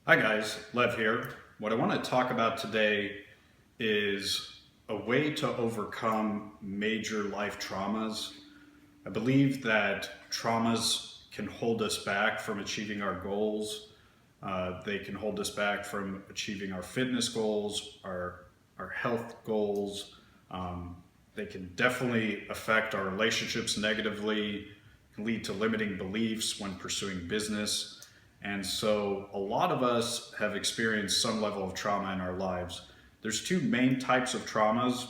Hi guys, Lev here. What I want to talk about today is a way to overcome major life traumas. I believe that traumas can hold us back from achieving our goals. They can hold us back from achieving our fitness goals, our health goals. They can definitely affect our relationships negatively, can lead to limiting beliefs when pursuing business. And so a lot of us have experienced some level of trauma in our lives. There's two main types of traumas.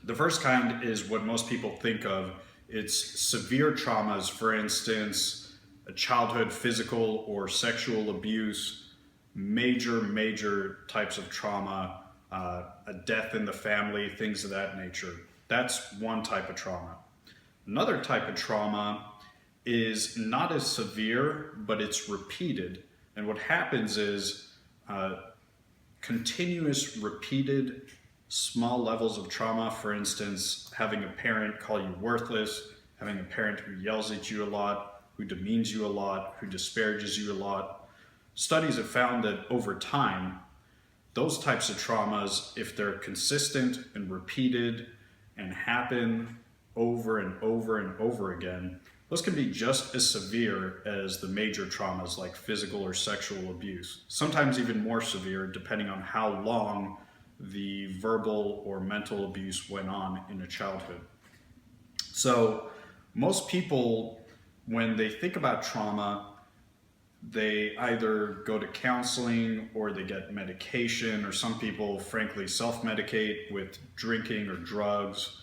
The first kind is what most people think of. It's severe traumas, for instance, a childhood physical or sexual abuse, major types of trauma, a death in the family, things of that nature. That's one type of trauma. Another type of trauma is not as severe, but it's repeated. And what happens is continuous, repeated, small levels of trauma. For instance, having a parent call you worthless, having a parent who yells at you a lot, who demeans you a lot, who disparages you a lot. Studies have found that over time, those types of traumas, if they're consistent and repeated and happen over and over and over again, those can be just as severe as the major traumas like physical or sexual abuse, sometimes even more severe depending on how long the verbal or mental abuse went on in a childhood. So most people, when they think about trauma, they either go to counseling or they get medication, or some people frankly self-medicate with drinking or drugs.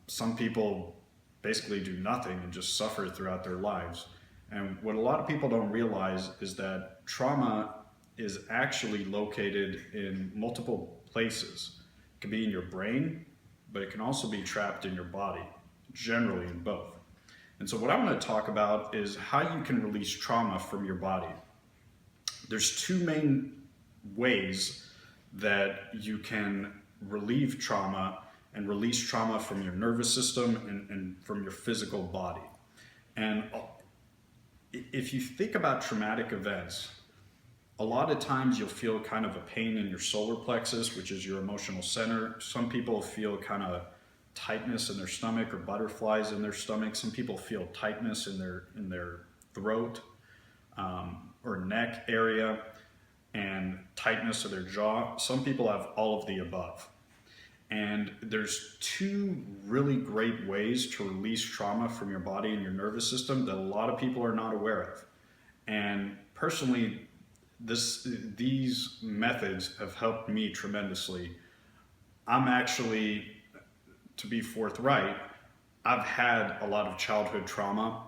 Some people basically do nothing and just suffer throughout their lives. And what a lot of people don't realize is that trauma is actually located in multiple places. It can be in your brain, but it can also be trapped in your body, generally in both. And so what I want to talk about is how you can release trauma from your body. There's two main ways that you can relieve trauma and release trauma from your nervous system and from your physical body. And if you think about traumatic events, a lot of times you'll feel kind of a pain in your solar plexus, which is your emotional center. Some people feel kind of tightness in their stomach or butterflies in their stomach. Some people feel tightness in their throat or neck area and tightness of their jaw. Some people have all of the above. And there's two really great ways to release trauma from your body and your nervous system that a lot of people are not aware of. And personally, these methods have helped me tremendously. I'm actually, to be forthright, I've had a lot of childhood trauma.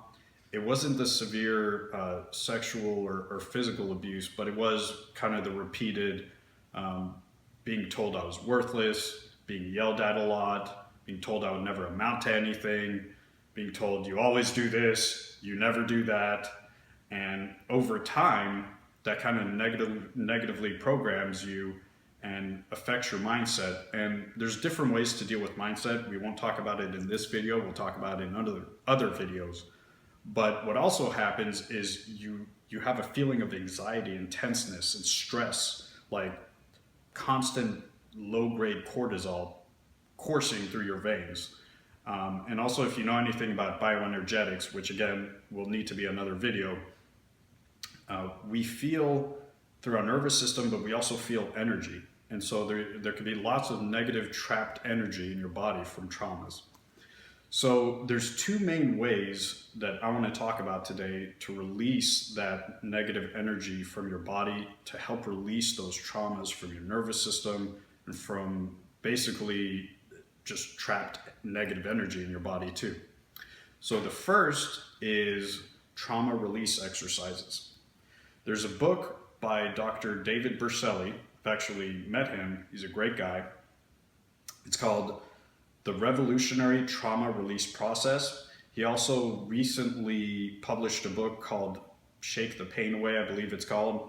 It wasn't the severe sexual or physical abuse, but it was kind of the repeated being told I was worthless, being yelled at a lot, being told I would never amount to anything, being told you always do this, you never do that. And over time, that kind of negatively programs you and affects your mindset. And there's different ways to deal with mindset. We won't talk about it in this video, we'll talk about it in other videos. But what also happens is you have a feeling of anxiety and tenseness and stress, like constant low-grade cortisol coursing through your veins. And also, if you know anything about bioenergetics, which again will need to be another video, we feel through our nervous system, but we also feel energy. And so there can be lots of negative trapped energy in your body from traumas. So there's two main ways that I want to talk about today to release that negative energy from your body, to help release those traumas from your nervous system and from basically just trapped negative energy in your body too. So the first is trauma release exercises. There's a book by Dr. David Berceli. I've actually met him. He's a great guy. It's called The Revolutionary Trauma Release Process. He also recently published a book called Shake the Pain Away, I believe it's called.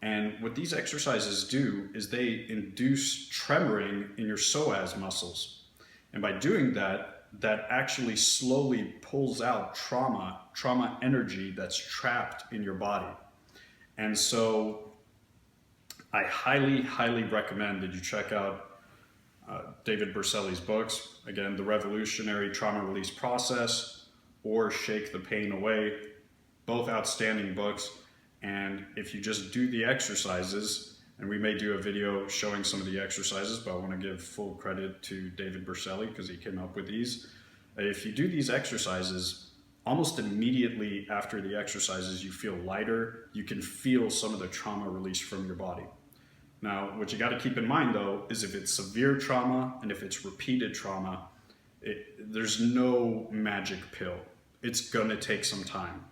And what these exercises do is they induce tremoring in your psoas muscles. And by doing that, that actually slowly pulls out trauma energy that's trapped in your body. And so I highly, highly recommend that you check out David Berceli's books. Again, The Revolutionary Trauma Release Process or Shake the Pain Away. Both outstanding books. And if you just do the exercises, and we may do a video showing some of the exercises, but I want to give full credit to David Berceli because he came up with these. If you do these exercises, almost immediately after the exercises, you feel lighter. You can feel some of the trauma released from your body. Now, what you got to keep in mind, though, is if it's severe trauma and if it's repeated trauma, there's no magic pill. It's going to take some time.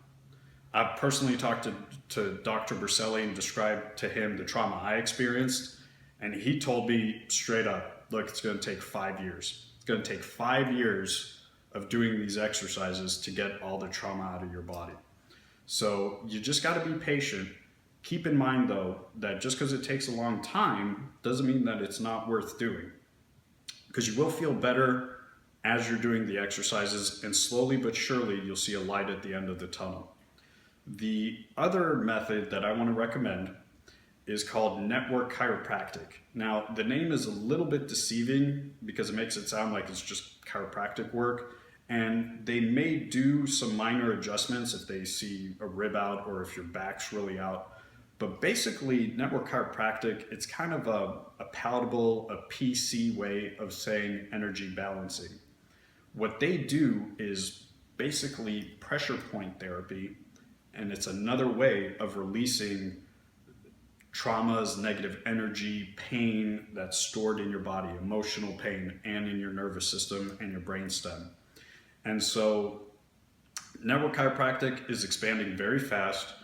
I've personally talked to Dr. Berceli and described to him the trauma I experienced, and he told me straight up, look, it's going to take 5 years. It's going to take 5 years of doing these exercises to get all the trauma out of your body. So you just got to be patient. Keep in mind, though, that just because it takes a long time doesn't mean that it's not worth doing, because you will feel better as you're doing the exercises, and slowly but surely you'll see a light at the end of the tunnel. The other method that I want to recommend is called Network Chiropractic. Now, the name is a little bit deceiving because it makes it sound like it's just chiropractic work, and they may do some minor adjustments if they see a rib out or if your back's really out. But basically, Network Chiropractic, it's kind of a palatable, a PC way of saying energy balancing. What they do is basically pressure point therapy, and it's another way of releasing traumas, negative energy, pain that's stored in your body, emotional pain, and in your nervous system and your brainstem. And so Network Chiropractic is expanding very fast.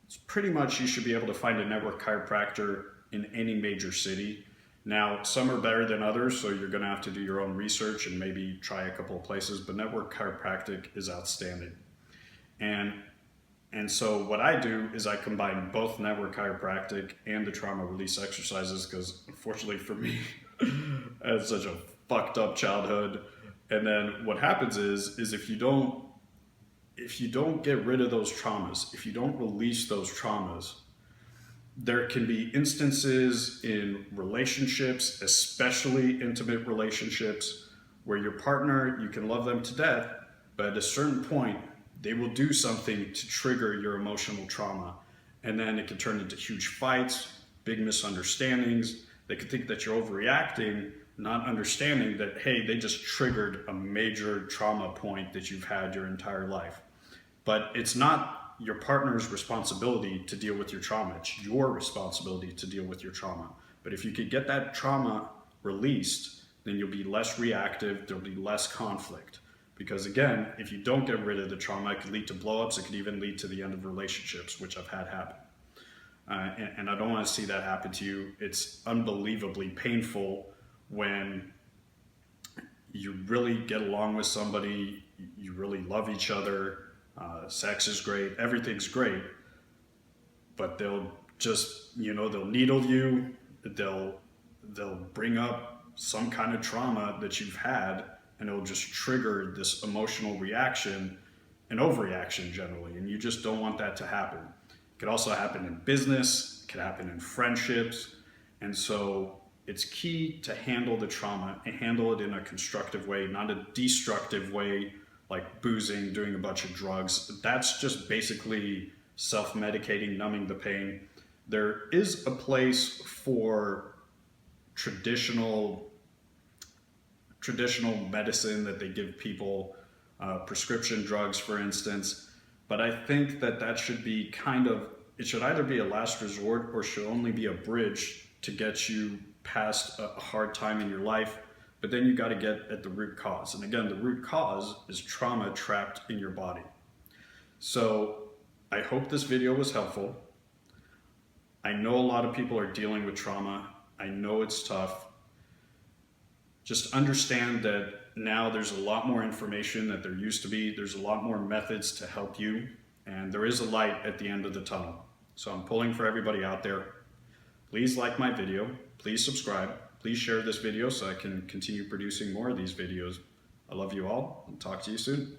It's pretty much, you should be able to find a network chiropractor in any major city. Now, some are better than others, so you're gonna have to do your own research and maybe try a couple of places, but Network Chiropractic is outstanding. And so what I do is I combine both Network Chiropractic and the trauma release exercises, because unfortunately for me, I had such a fucked up childhood. And then what happens is if you don't get rid of those traumas, if you don't release those traumas, there can be instances in relationships, especially intimate relationships, where your partner, you can love them to death, but at a certain point, they will do something to trigger your emotional trauma. And then it can turn into huge fights, big misunderstandings. They could think that you're overreacting, not understanding that, hey, they just triggered a major trauma point that you've had your entire life. But it's not your partner's responsibility to deal with your trauma. It's your responsibility to deal with your trauma. But if you could get that trauma released, then you'll be less reactive, there'll be less conflict. Because again, if you don't get rid of the trauma, it could lead to blowups, it could even lead to the end of relationships, which I've had happen. And I don't want to see that happen to you. It's unbelievably painful when you really get along with somebody, you really love each other, sex is great, everything's great, but they'll just, they'll needle you, they'll bring up some kind of trauma that you've had, and it'll just trigger this emotional reaction, an overreaction generally, and you just don't want that to happen. It could also happen in business, it could happen in friendships, and so it's key to handle the trauma and handle it in a constructive way, not a destructive way, like boozing, doing a bunch of drugs. That's just basically self-medicating, numbing the pain. There is a place for traditional medicine that they give people, prescription drugs, for instance. But I think that should be it should either be a last resort or should only be a bridge to get you past a hard time in your life. But then you got to get at the root cause. And again, the root cause is trauma trapped in your body. So I hope this video was helpful. I know a lot of people are dealing with trauma. I know it's tough. Just understand that now there's a lot more information that there used to be. There's a lot more methods to help you. And there is a light at the end of the tunnel. So I'm pulling for everybody out there. Please like my video. Please subscribe. Please share this video so I can continue producing more of these videos. I love you all and talk to you soon.